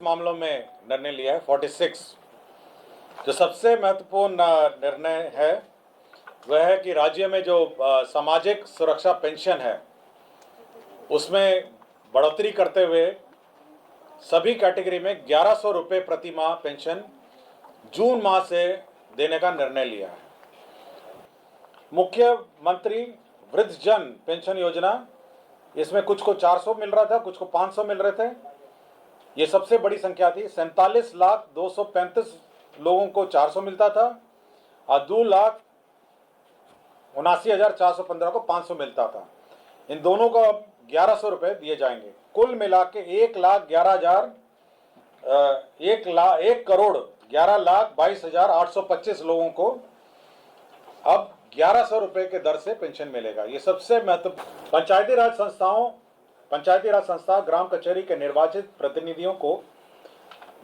मामलों में निर्णय लिया है 46। जो सबसे महत्वपूर्ण निर्णय है वह है कि राज्य में जो सामाजिक सुरक्षा पेंशन है उसमें बढ़ोतरी करते हुए सभी कैटेगरी में 1100 रुपये प्रति माह पेंशन जून माह से देने का निर्णय लिया है। मुख्यमंत्री वृद्धजन पेंशन योजना, इसमें कुछ को 400 मिल रहा था, कुछ को 500 मिल रहे थे। ये सबसे बड़ी संख्या थी। 47,235 लोगों को 400 मिलता था और 2,79,415 को 500 मिलता था। इन दोनों को अब 1100 रुपये दिए जाएंगे। कुल मिला के 1,11,22,825 लोगों को अब 1100 रुपये के दर से पेंशन मिलेगा। ये सबसे महत्वपूर्ण। पंचायती राज संस्था ग्राम कचहरी के निर्वाचित प्रतिनिधियों को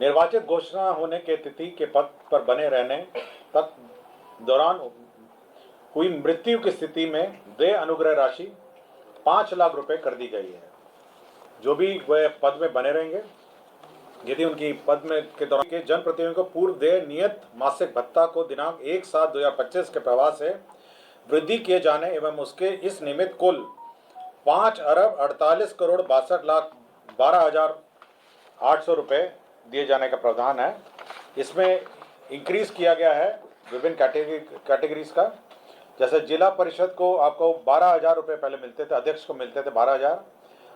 निर्वाचित घोषणा होने के तिथि के पद पर बने रहने तक दौरान हुई मृत्यु की स्थिति में देय अनुग्रह राशि 5 लाख रुपए कर दी गई है। जो भी वह पद में बने रहेंगे, यदि उनकी पद में के दौरान के जनप्रतिनिधियों को पूर्व देय नियत मासिक भत्ता को दिनांक 1/7/2025 के प्रवाह से वृद्धि किए जाने एवं उसके इस निमित्त कुल 5,48,40,12,800 रुपये दिए जाने का प्रावधान है। इसमें इंक्रीज किया गया है विभिन्न कैटेगरीज का। जैसे जिला परिषद को आपको 12,000 रुपये पहले मिलते थे, अध्यक्ष को मिलते थे 12,000,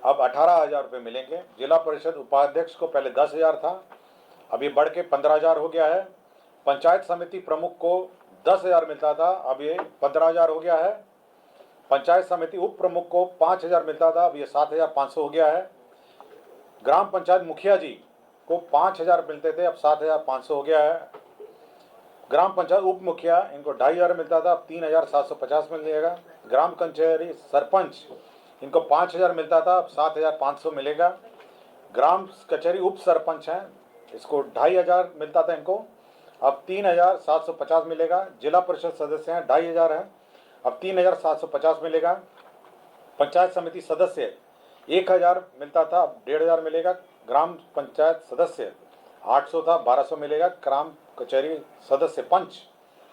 अब 18,000 रुपये मिलेंगे। जिला परिषद उपाध्यक्ष को पहले 10,000 था, अभी बढ़ के 15,000 हो गया है। पंचायत समिति प्रमुख को 10,000 मिलता था, अब ये 15,000 हो गया है। पंचायत समिति उप प्रमुख को 5,000 मिलता था, अब ये 7,500 हो गया है। ग्राम पंचायत मुखिया जी को 5,000 मिलते थे, अब 7,500 हो गया है। ग्राम पंचायत उप मुखिया, इनको 2,500 मिलता था, अब 3,750 मिल जाएगा। ग्राम कचहरी सरपंच, इनको 5,000 मिलता था, अब 7,500 मिलेगा। ग्राम कचहरी उप सरपंच हैं, इसको 2,500 मिलता था, इनको अब 3,750 मिलेगा। जिला परिषद सदस्य हैं, 2,500 हैं, अब 3,750 मिलेगा। पंचायत समिति सदस्य 1,000 मिलता था, अब 1,500 मिलेगा। ग्राम पंचायत सदस्य 800 था, 1,200 मिलेगा। ग्राम कचहरी सदस्य पंच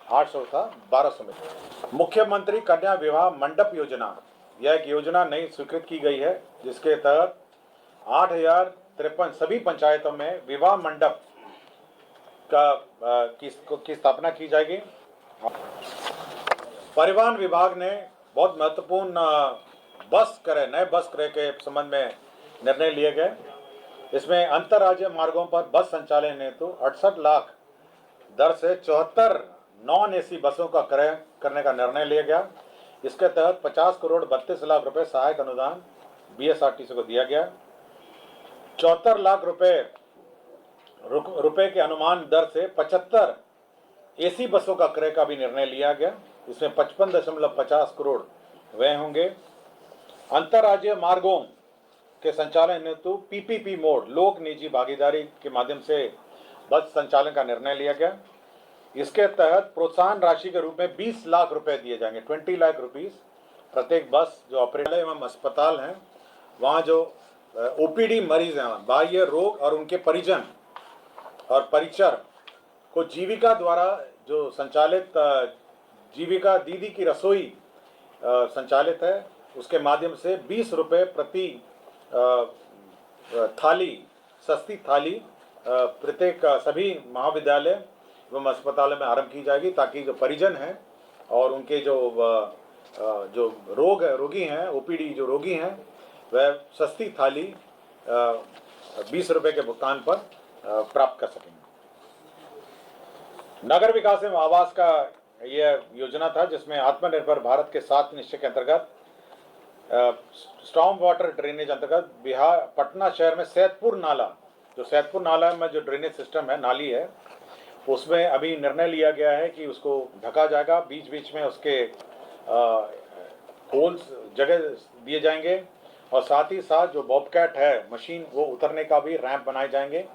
800 था, 1,200 मिलेगा। मुख्यमंत्री कन्या विवाह मंडप योजना, यह एक योजना नई स्वीकृत की गई है, जिसके तहत 8,053 सभी पंचायतों में विवाह मंडप की स्थापना की जाएगी। परिवहन विभाग ने बहुत महत्वपूर्ण नए बस क्रय के संबंध में निर्णय लिए गए। इसमें अंतर्राज्यीय मार्गों पर बस संचालन हेतु 68 लाख दर से 74 नॉन एसी बसों का क्रय करने का निर्णय लिया गया। इसके तहत 50 करोड़ 32 लाख रुपए सहायक अनुदान बीएसआरटीसी को दिया गया। 74 लाख रुपए के अनुमान दर से 75 एसी बसों का क्रय का भी निर्णय लिया गया। इसमें 55.50 करोड़ व्यय होंगे। अंतर्राज्यीय मार्गों के संचालन हेतु पीपीपी मोड, लोक निजी भागीदारी के माध्यम से बस संचालन का निर्णय लिया गया। इसके तहत प्रोत्साहन राशि के रूप में 20 लाख रुपए दिए जाएंगे, 20 लाख रुपीस प्रत्येक बस जो ऑपरेटर एवं अस्पताल हैं, वहाँ जो ओपीडी मरीज हैं, बाह्य रोग और उनके परिजन और परिचर को जीविका द्वारा जो संचालित जीविका दीदी की रसोई संचालित है, उसके माध्यम से 20 रुपये प्रति थाली, सस्ती थाली प्रत्येक सभी महाविद्यालय एवं अस्पतालों में आरंभ की जाएगी, ताकि जो परिजन हैं और उनके जो रोगी हैं, ओपीडी जो रोगी हैं, वह सस्ती थाली 20 रुपये के भुगतान पर प्राप्त कर सकेंगे। नगर विकास एवं आवास का यह योजना था, जिसमें आत्मनिर्भर भारत के 7 निश्चय के अंतर्गत स्टॉर्म वाटर ड्रेनेज अंतर्गत बिहार पटना शहर में सैदपुर नाला में जो ड्रेनेज सिस्टम है, नाली है, उसमें अभी निर्णय लिया गया है कि उसको ढका जाएगा। बीच बीच में उसके होल्स जगह दिए जाएंगे और साथ ही साथ जो बॉबकैट है मशीन, वो उतरने का भी रैंप बनाए जाएंगे।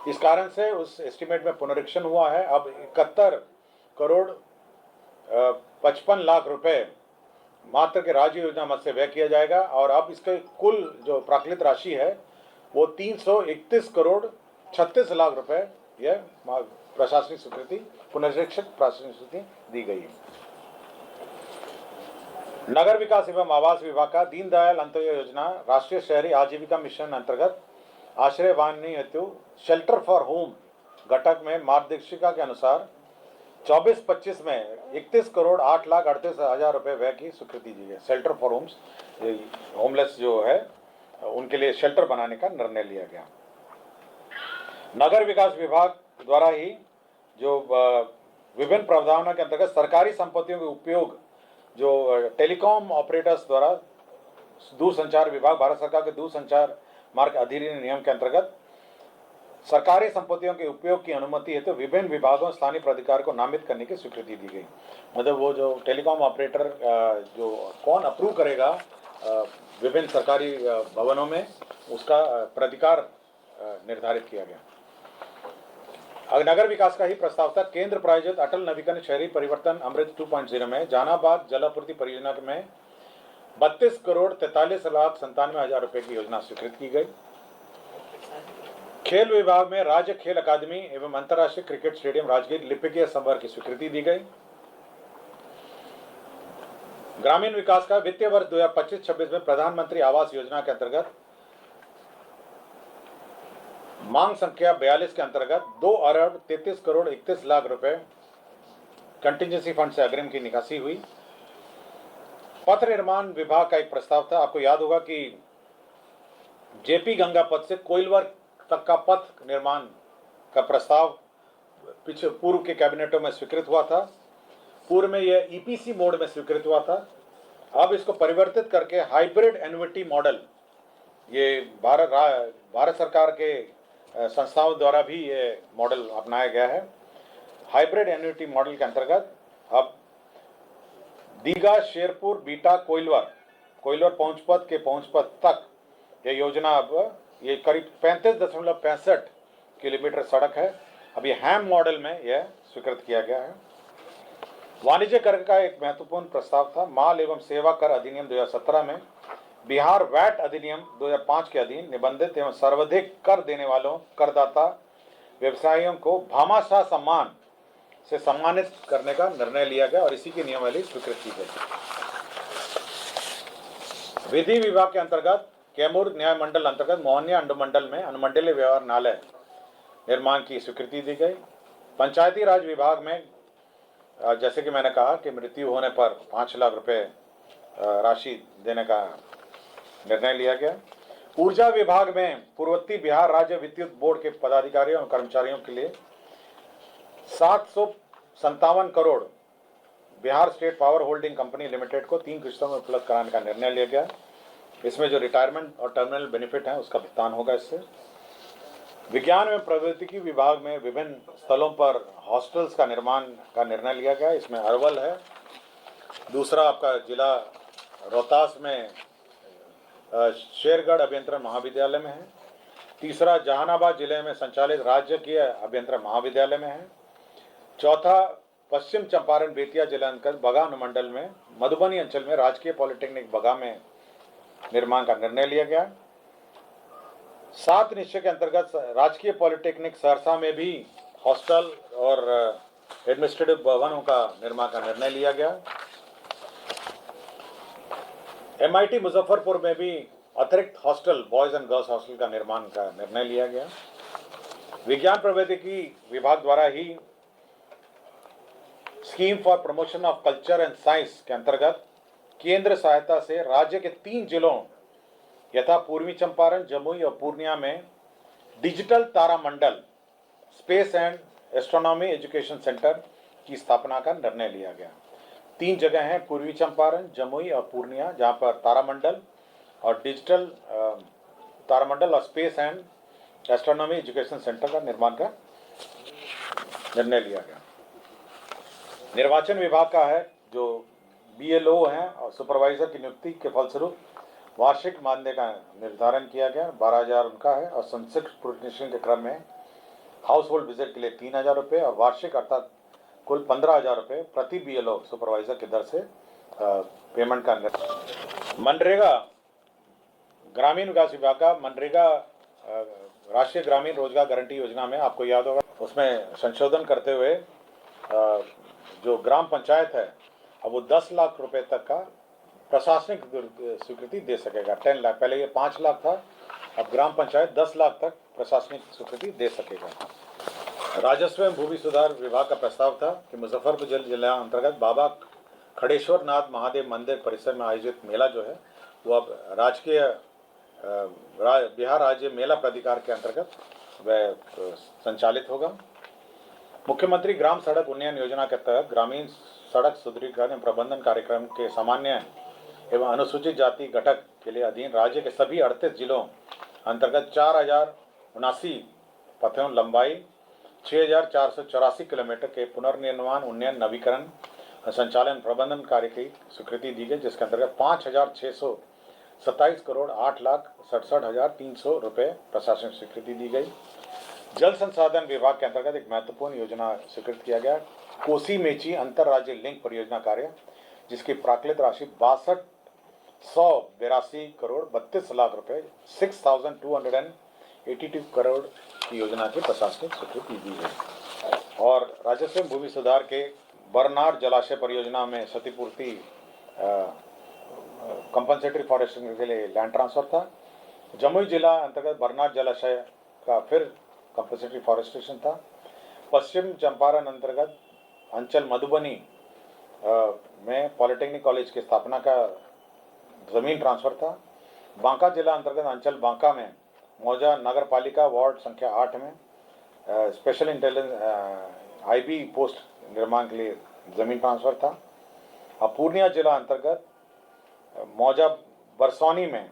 इस कारण से उस एस्टीमेट में पुनरीक्षण हुआ है। अब 71 करोड़ 55 लाख रुपए मात्र के राज्य योजना मद से व्यय किया जाएगा और अब इसके कुल जो प्राकृतिक राशि है वो 331 करोड़ 36 लाख रुपए यह प्रशासनिक स्वीकृति, पुनरीक्षित प्रशासनिक स्वीकृति दी गई है। नगर विकास एवं आवास विभाग का दीनदयाल अंत्योदय योजना राष्ट्रीय शहरी आजीविका मिशन अंतर्गत आश्रय वाहिनी हेतु शेल्टर फॉर होम घटक में मार्गदर्शिका के अनुसार 24-25 में 31 करोड़ 8 लाख 38 हजार रुपये व्यय की स्वीकृति दी है। शेल्टर फॉर होम्स, होमलेस जो है उनके लिए शेल्टर बनाने का निर्णय लिया गया। नगर विकास विभाग द्वारा ही जो विभिन्न प्रावधानों के अंतर्गत सरकारी संपत्तियों के उपयोग जो टेलीकॉम ऑपरेटर्स द्वारा दूरसंचार विभाग, भारत सरकार के दूरसंचार मार्ग अधिनियम नियम के अंतर्गत सरकारी संपत्तियों के उपयोग की अनुमति है तो विभिन्न विभागों स्थानीय प्राधिकार को नामित करने की स्वीकृति दी गई। मतलब वो जो टेलीकॉम ऑपरेटर जो कौन अप्रूव करेगा विभिन्न सरकारी भवनों में, उसका प्राधिकार निर्धारित किया गया। नगर विकास का ही प्रस्ताव था। केंद्र प्रायोजित अटल नवीकरण शहरी परिवर्तन अमृत 2.0 में जहानाबाद जलापूर्ति परियोजना में 32 करोड़ 43 लाख 97 हजार रुपए की योजना स्वीकृत की गई। खेल विभाग में राज्य खेल अकादमी एवं अंतर्राष्ट्रीय क्रिकेट स्टेडियम राजगीर लिपिकीय संवर्ग की स्वीकृति दी गई। ग्रामीण विकास का वित्तीय वर्ष 2025-26 में प्रधानमंत्री आवास योजना के अंतर्गत मांग संख्या 42 के अंतर्गत 2 अरब 33 करोड़ 31 लाख रुपए कंटिजेंसी फंड से अग्रिम की निकासी हुई। पथ निर्माण विभाग का एक प्रस्ताव था। आपको याद होगा कि जेपी गंगा पथ से कोइलवर तक का पथ निर्माण का प्रस्ताव पिछले पूर्व के कैबिनेटों में स्वीकृत हुआ था। पूर्व में यह ईपीसी मोड में स्वीकृत हुआ था। अब इसको परिवर्तित करके हाइब्रिड एन्युटी मॉडल, ये भारत सरकार के संस्थाओं द्वारा भी ये मॉडल अपनाया गया है। हाइब्रिड एन्युटी मॉडल के अंतर्गत अब दीघा, शेरपुर, बीटा, कोइलवर पहुंचपथ के पहुंचपथ तक यह योजना अब ये करीब 35.65 किलोमीटर सड़क है। अब ये हैम मॉडल में यह स्वीकृत किया गया है। वाणिज्य कर का एक महत्वपूर्ण प्रस्ताव था। माल एवं सेवा कर अधिनियम 2017 में बिहार वैट अधिनियम 2005 के अधीन निबंधित एवं सर्वाधिक कर देने वालों करदाता व्यवसायियों को भामाशाह सम्मान से सम्मानित करने का निर्णय लिया गया और इसी की नियमावली स्वीकृत की गई। विधि विभाग के अंतर्गत कैमूर न्याय मंडल अंतर्गत मोहनिया अनुमंडल में अनुमंडलीय व्यवहार न्यायालय निर्माण की स्वीकृति दी गई। पंचायती राज विभाग में जैसे कि मैंने कहा कि मृत्यु होने पर 5 लाख रुपए राशि देने का निर्णय लिया गया। ऊर्जा विभाग में पूर्वोत्तर बिहार राज्य विद्युत बोर्ड के पदाधिकारियों और कर्मचारियों के लिए 757 crore Bihar state power holding company limited को 3 किस्तों में उपलब्ध कराने का निर्णय लिया गया। इसमें जो रिटायरमेंट और टर्मिनल बेनिफिट है उसका भुगतान होगा इससे। विज्ञान एवं प्रौद्योगिकी विभाग में विभिन्न स्थलों पर हॉस्टल्स का निर्माण का निर्णय लिया गया। इसमें अरवल है, दूसरा आपका जिला रोहतास में शेरगढ़ अभियंत्रण महाविद्यालय में है, तीसरा जहानाबाद जिले में संचालित राजकीय अभियंत्रण महाविद्यालय में है, चौथा पश्चिम चंपारण बेतिया जिला अंतर्गत बगा अनुमंडल में मधुबनी अंचल में राजकीय पॉलिटेक्निक बगा में निर्माण का निर्णय लिया गया। 7 निश्चय के अंतर्गत राजकीय पॉलिटेक्निक सहरसा में भी हॉस्टल और एडमिनिस्ट्रेटिव भवनों का निर्माण का निर्णय लिया गया। MIT मुजफ्फरपुर में भी अतिरिक्त hostel, boys and girls hostel का निर्माण का निर्णय लिया गया। विज्ञान प्रौद्योगिकी विभाग द्वारा ही scheme for promotion of culture and science के अंतर्गत केंद्र सहायता से राज्य के 3 जिलों यथा पूर्वी चंपारण, जमुई और पूर्णिया में डिजिटल तारामंडल space and astronomy education centre की स्थापना का निर्णय लिया गया। 3 जगह हैं, पूर्वी चंपारण, जमुई और पूर्णिया, जहां पर तारामंडल और डिजिटल तारामंडल और space and astronomy education centre का निर्माण का निर्णय लिया गया। निर्वाचन विभाग का है जो BLO हैं और सुपरवाइजर की नियुक्ति के फलस्वरूप वार्षिक मानदेय का निर्धारण किया गया। 12,000 उनका है और संक्षिप्त प्रोटेक्शन के क्रम में हाउस होल्ड विजिट के लिए 3,000 रुपये और वार्षिक अर्थात कुल 15,000 रुपये प्रति BLO सुपरवाइजर की दर से पेमेंट का निर्णय। मनरेगा ग्रामीण विकास विभाग का मनरेगा राष्ट्रीय ग्रामीण रोजगार गारंटी योजना में आपको याद होगा उसमें संशोधन करते हुए जो ग्राम पंचायत है अब वो 10 लाख रुपए तक का प्रशासनिक स्वीकृति दे सकेगा। 10 लाख, पहले ये 5 लाख था, अब ग्राम पंचायत 10 लाख तक प्रशासनिक स्वीकृति दे सकेगा। राजस्व एवं भूमि सुधार विभाग का प्रस्ताव था कि मुजफ्फरपुर जिला अंतर्गत बाबा खड़ेश्वर नाथ महादेव मंदिर परिसर में आयोजित मेला जो है वो अब राजकीय बिहार राज्य मेला प्राधिकार के अंतर्गत वह संचालित होगा। मुख्यमंत्री ग्राम सड़क उन्नयन योजना के तहत ग्रामीण सड़क सुदृढ़ीकरण एवं प्रबंधन कार्यक्रम के सामान्य एवं अनुसूचित जाति घटक के लिए अधीन राज्य के सभी 38 जिलों अंतर्गत 4079 पथों लंबाई 6484 किलोमीटर के पुनर्निर्माण उन्नयन नवीकरण संचालन प्रबंधन कार्य की स्वीकृति दी गई, जिसके अंतर्गत 5627 करोड़ 8,67,300 रुपये प्रशासनिक स्वीकृति दी गई। जल संसाधन विभाग के अंतर्गत एक महत्वपूर्ण योजना स्वीकृत किया गया, कोसी मेची अंतरराज्य लिंक परियोजना कार्य, जिसकी प्राकृत राशि 6282 करोड़ 32 लाख रुपए 6282 करोड़ की योजना की प्रशासनिक स्वीकृति दी गई। और राजस्व भूमि सुधार के बरनार जलाशय परियोजना में क्षतिपूर्ति कंपनसेटरी फॉरेस्टिंग के लिए लैंड ट्रांसफर था। जमुई जिला अंतर्गत बरनार जलाशय का फिर कंपनसेटरी फॉरेस्टेशन था। पश्चिम चंपारण अंतर्गत अंचल मधुबनी में पॉलिटेक्निक कॉलेज की स्थापना का जमीन ट्रांसफर था। बांका जिला अंतर्गत अंचल बांका में मौजा नगर पालिका वार्ड संख्या 8 में स्पेशल इंटेलिजेंस आईबी पोस्ट निर्माण के लिए जमीन ट्रांसफर था। अब पूर्णिया जिला अंतर्गत मौजा बरसौनी में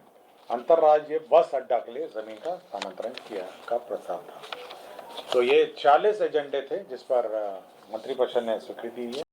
अंतर्राज्यीय बस अड्डा के लिए जमीन का स्थानांतरण किया का प्रस्ताव था। तो ये 40 एजेंडे थे जिस पर मंत्रिपरिषद ने स्वीकृति दी है।